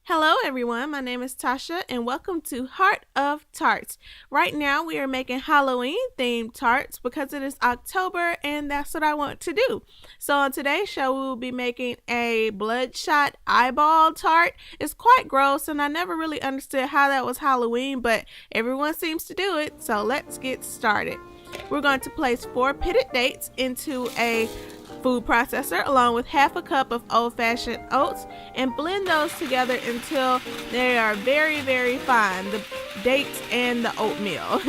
Hello everyone, my name is Tasha and welcome to Heart of Tarts. Right now we are making Halloween themed tarts because it is October and that's what I want to do. So on today's show we will be making a Bloodshot eyeball tart. It's quite gross and I never really understood how that was Halloween, but everyone seems to do it, so let's get started. We're going to place 4 pitted dates into a food processor along with half a cup of old-fashioned oats and blend those together until they are very fine, the dates and the oatmeal.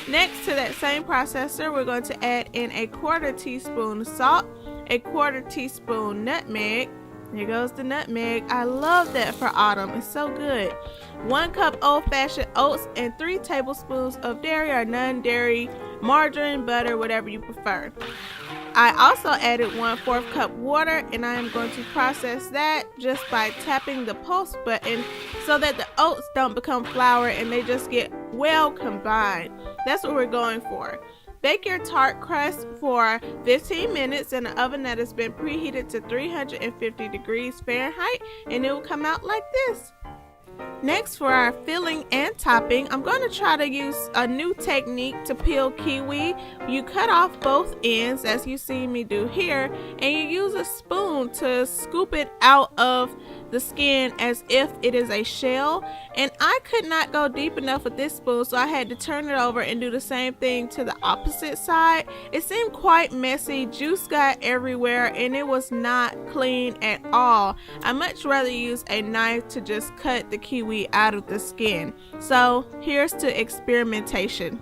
Next to that same processor, we're going to add in a 1/4 teaspoon salt, a 1/4 teaspoon nutmeg. Here goes the nutmeg. I love that for autumn. It's so good. 1 cup old-fashioned oats and 3 tablespoons of dairy or non-dairy margarine, butter, whatever you prefer. I also added 1/4 cup water and I am going to process that just by tapping the pulse button so that the oats don't become flour and they just get well combined. That's what we're going for. Bake your tart crust for 15 minutes in an oven that has been preheated to 350 degrees Fahrenheit and it will come out like this. Next, for our filling and topping, I'm going to try to use a new technique to peel kiwi. You cut off both ends as you see me do here, and you use a spoon to scoop it out of the skin as if it is a shell. And I could not go deep enough with this spoon, so I had to turn it over and do the same thing to the opposite side. It seemed quite messy, juice got everywhere, and it was not clean at all. I much rather use a knife to just cut the kiwi out of the skin. So here's to experimentation.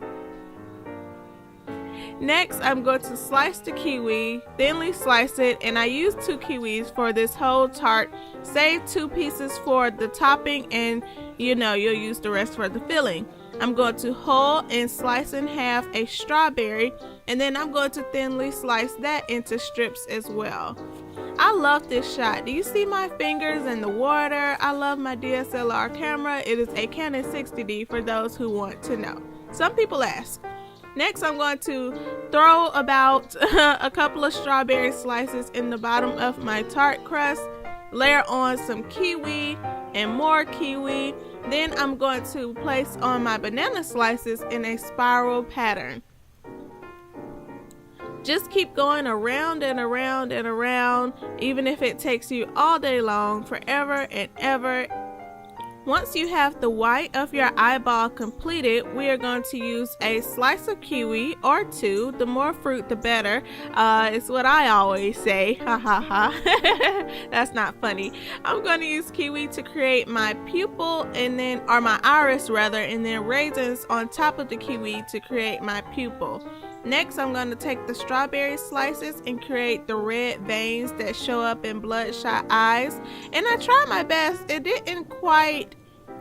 Next, I'm going to slice the kiwi, thinly slice it, and I use 2 kiwis for this whole tart. Save 2 pieces for the topping and you'll use the rest for the filling. I'm going to hull and slice in half a strawberry, and then I'm going to thinly slice that into strips as well. I love this shot. Do you see my fingers in the water? I love my DSLR camera. It is a Canon 60D for those who want to know. Some people ask. Next, I'm going to throw about a couple of strawberry slices in the bottom of my tart crust, layer on some kiwi and more kiwi. Then I'm going to place on my banana slices in a spiral pattern. Just keep going around and around and around, even if it takes you all day long, forever and ever. Once you have the white of your eyeball completed, we are going to use a slice of kiwi or 2. The more fruit, the better. It's what I always say. Ha ha ha. That's not funny. I'm going to use kiwi to create my pupil or my iris rather, and then raisins on top of the kiwi to create my pupil. Next, I'm going to take the strawberry slices and create the red veins that show up in Bloodshot eyes. And I tried my best.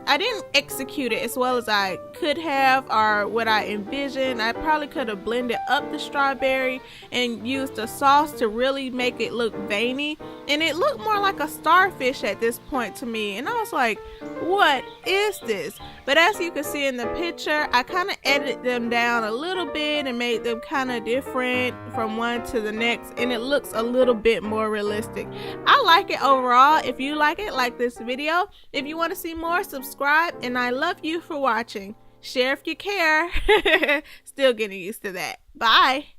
I didn't execute it as well as I could have or what I envisioned. I probably could have blended up the strawberry and used the sauce to really make it look veiny. And it looked more like a starfish at this point to me. And I was like, what is this? But as you can see in the picture, I kind of edited them down a little bit and made them kind of different from one to the next. And it looks a little bit more realistic. I like it overall. If you like it, like this video. If you want to see more, subscribe. And I love you for watching. Share if you care. Still getting used to that. Bye.